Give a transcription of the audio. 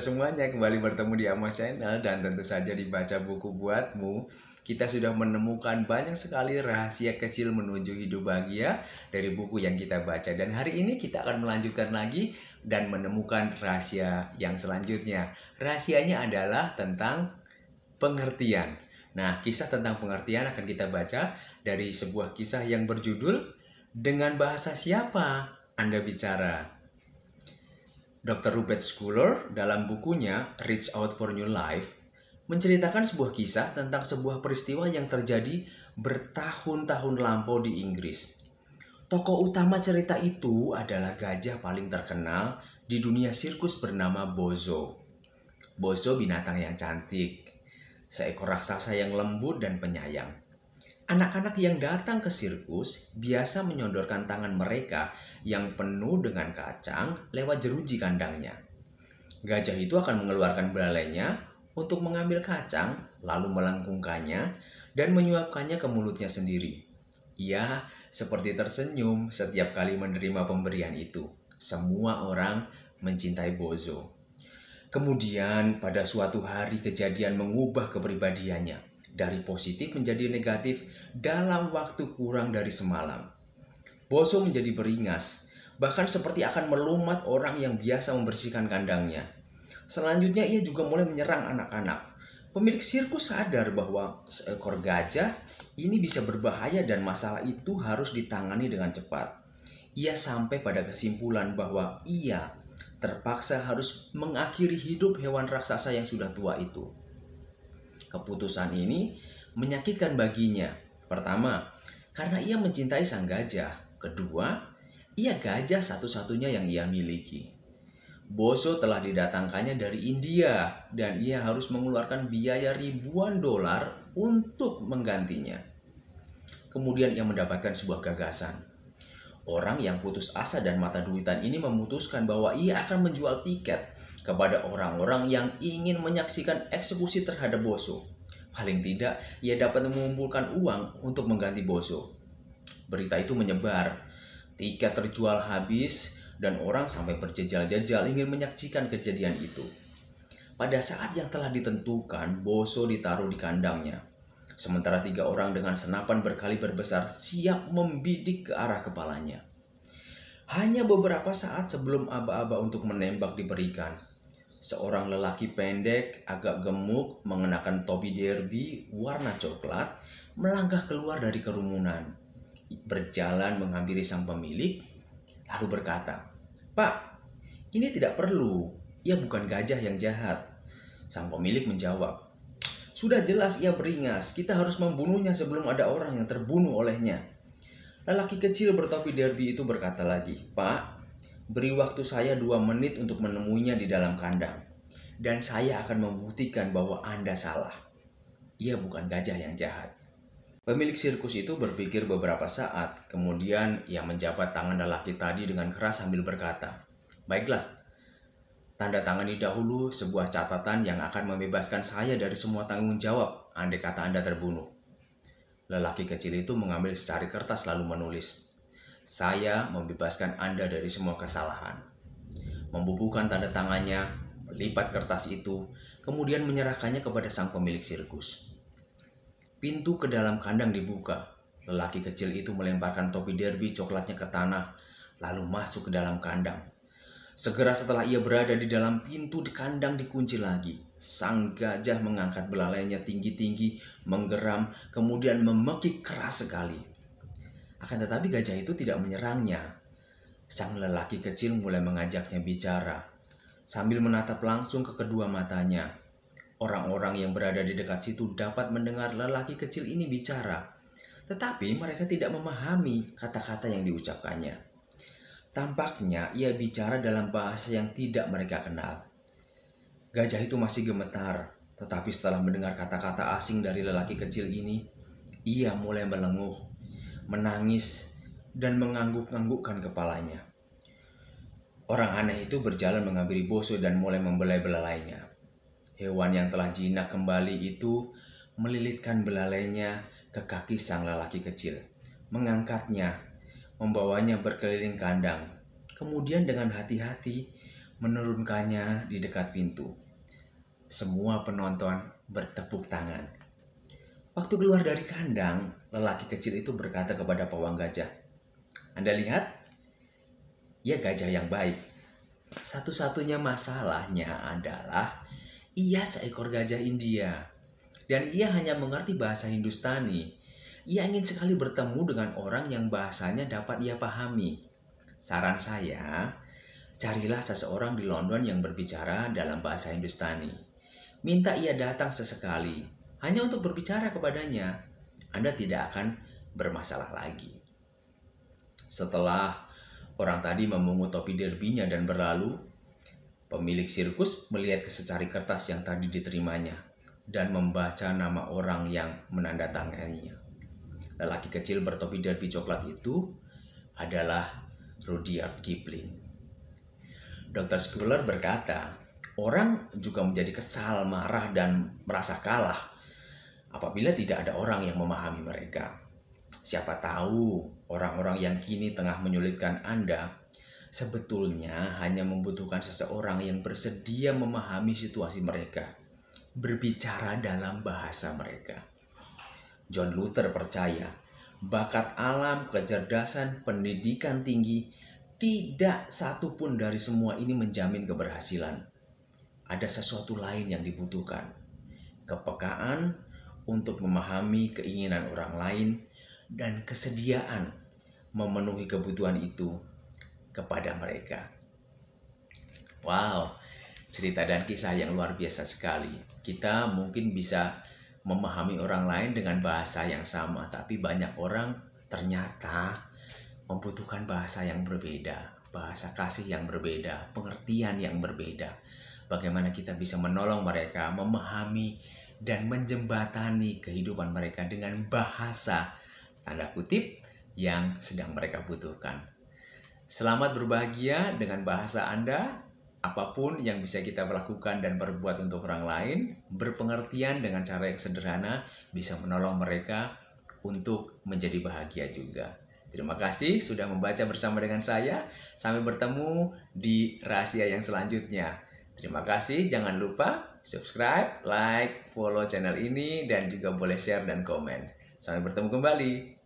semuanya, kembali bertemu di Amos Channel dan tentu saja di Baca Buku Buatmu. Kita sudah menemukan banyak sekali rahasia kecil menuju hidup bahagia dari buku yang kita baca. Dan hari ini kita akan melanjutkan lagi dan menemukan rahasia yang selanjutnya. Rahasianya adalah tentang pengertian. Nah, kisah tentang pengertian akan kita baca dari sebuah kisah yang berjudul "Dengan Bahasa Siapa Anda Bicara?" Dr. Rupert Schuller dalam bukunya Reach Out for New Life menceritakan sebuah kisah tentang sebuah peristiwa yang terjadi bertahun-tahun lampau di Inggris. Tokoh utama cerita itu adalah gajah paling terkenal di dunia sirkus bernama Bozo. Bozo binatang yang cantik, seekor raksasa yang lembut dan penyayang. Anak-anak yang datang ke sirkus biasa menyodorkan tangan mereka yang penuh dengan kacang lewat jeruji kandangnya. Gajah itu akan mengeluarkan belalainya untuk mengambil kacang, lalu melengkungkannya dan menyuapkannya ke mulutnya sendiri. Ia seperti tersenyum setiap kali menerima pemberian itu. Semua orang mencintai Bozo. Kemudian pada suatu hari kejadian mengubah kepribadiannya dari positif menjadi negatif dalam waktu kurang dari semalam. Bozo menjadi beringas, bahkan seperti akan melumat orang yang biasa membersihkan kandangnya. Selanjutnya ia juga mulai menyerang anak-anak. Pemilik sirkus sadar bahwa seekor gajah ini bisa berbahaya dan masalah itu harus ditangani dengan cepat. Ia sampai pada kesimpulan bahwa ia terpaksa harus mengakhiri hidup hewan raksasa yang sudah tua itu. Keputusan ini menyakitkan baginya. Pertama, karena ia mencintai sang gajah. Kedua, ia gajah satu-satunya yang ia miliki. Bozo telah didatangkannya dari India dan ia harus mengeluarkan biaya ribuan dolar untuk menggantinya. Kemudian ia mendapatkan sebuah gagasan. Orang yang putus asa dan mata duitan ini memutuskan bahwa ia akan menjual tiket kepada orang-orang yang ingin menyaksikan eksekusi terhadap Bozo. Paling tidak, ia dapat mengumpulkan uang untuk mengganti Bozo. Berita itu menyebar, tiket terjual habis, dan orang sampai berjejal-jejal ingin menyaksikan kejadian itu. Pada saat yang telah ditentukan, Bozo ditaruh di kandangnya. Sementara 3 orang dengan senapan berkaliber besar siap membidik ke arah kepalanya. Hanya beberapa saat sebelum aba-aba untuk menembak diberikan, seorang lelaki pendek, agak gemuk, mengenakan topi derby warna coklat, melangkah keluar dari kerumunan. Berjalan menghampiri sang pemilik, lalu berkata, "Pak, ini tidak perlu. Ia bukan gajah yang jahat." Sang pemilik menjawab, "Sudah jelas ia beringas. Kita harus membunuhnya sebelum ada orang yang terbunuh olehnya." Lelaki kecil bertopi derby itu berkata lagi, "Pak, beri waktu saya 2 menit untuk menemuinya di dalam kandang. Dan saya akan membuktikan bahwa Anda salah. Ia bukan gajah yang jahat." Pemilik sirkus itu berpikir beberapa saat. Kemudian ia menjabat tangan lelaki tadi dengan keras sambil berkata, "Baiklah, tanda tangani dahulu sebuah catatan yang akan membebaskan saya dari semua tanggung jawab andai kata Anda terbunuh." Lelaki kecil itu mengambil secari kertas lalu menulis, "Saya membebaskan Anda dari semua kesalahan." Membubuhkan tanda tangannya, melipat kertas itu, kemudian menyerahkannya kepada sang pemilik sirkus. Pintu ke dalam kandang dibuka. Lelaki kecil itu melemparkan topi derby coklatnya ke tanah, lalu masuk ke dalam kandang. Segera setelah ia berada di dalam pintu di kandang dikunci lagi. Sang gajah mengangkat belalainya tinggi-tinggi, menggeram, kemudian memekik keras sekali. Akan tetapi gajah itu tidak menyerangnya. Sang lelaki kecil mulai mengajaknya bicara. Sambil menatap langsung ke kedua matanya. Orang-orang yang berada di dekat situ dapat mendengar lelaki kecil ini bicara. Tetapi mereka tidak memahami kata-kata yang diucapkannya. Tampaknya ia bicara dalam bahasa yang tidak mereka kenal. Gajah itu masih gemetar, tetapi setelah mendengar kata-kata asing dari lelaki kecil ini, ia mulai melenguh, menangis, dan mengangguk-anggukkan kepalanya. Orang aneh itu berjalan menghampiri Bozo dan mulai membelai belalainya. Hewan yang telah jinak kembali itu melilitkan belalainya ke kaki sang lelaki kecil, mengangkatnya, membawanya berkeliling kandang. Kemudian dengan hati-hati menurunkannya di dekat pintu. Semua penonton bertepuk tangan. Waktu keluar dari kandang, lelaki kecil itu berkata kepada pawang gajah, "Anda lihat? Ia gajah yang baik. Satu-satunya masalahnya adalah ia seekor gajah India. Dan ia hanya mengerti bahasa Hindustani. Ia ingin sekali bertemu dengan orang yang bahasanya dapat ia pahami. Saran saya, carilah seseorang di London yang berbicara dalam bahasa Hindustani. Minta ia datang sesekali, hanya untuk berbicara kepadanya. Anda tidak akan bermasalah lagi." Setelah orang tadi memungut topi derbynya dan berlalu, pemilik sirkus melihat ke secari kertas yang tadi diterimanya dan membaca nama orang yang menandatanganinya. Lelaki kecil bertopi derby coklat itu adalah Rudyard Kipling. Dr. Schuller berkata, orang juga menjadi kesal, marah, dan merasa kalah apabila tidak ada orang yang memahami mereka. Siapa tahu orang-orang yang kini tengah menyulitkan Anda sebetulnya hanya membutuhkan seseorang yang bersedia memahami situasi mereka, berbicara dalam bahasa mereka. John Luther percaya, bakat alam, kecerdasan, pendidikan tinggi, tidak satu pun dari semua ini menjamin keberhasilan. Ada sesuatu lain yang dibutuhkan, kepekaan untuk memahami keinginan orang lain dan kesediaan memenuhi kebutuhan itu kepada mereka. Wow, cerita dan kisah yang luar biasa sekali. Kita mungkin bisa memahami orang lain dengan bahasa yang sama, tapi banyak orang ternyata membutuhkan bahasa yang berbeda, bahasa kasih yang berbeda, pengertian yang berbeda. Bagaimana kita bisa menolong mereka, memahami dan menjembatani kehidupan mereka dengan bahasa tanda kutip yang sedang mereka butuhkan. Selamat berbahagia dengan bahasa Anda. Apapun yang bisa kita lakukan dan perbuat untuk orang lain, berpengertian dengan cara yang sederhana, bisa menolong mereka untuk menjadi bahagia juga. Terima kasih sudah membaca bersama dengan saya. Sampai bertemu di rahasia yang selanjutnya. Terima kasih, jangan lupa subscribe, like, follow channel ini, dan juga boleh share dan komen. Sampai bertemu kembali.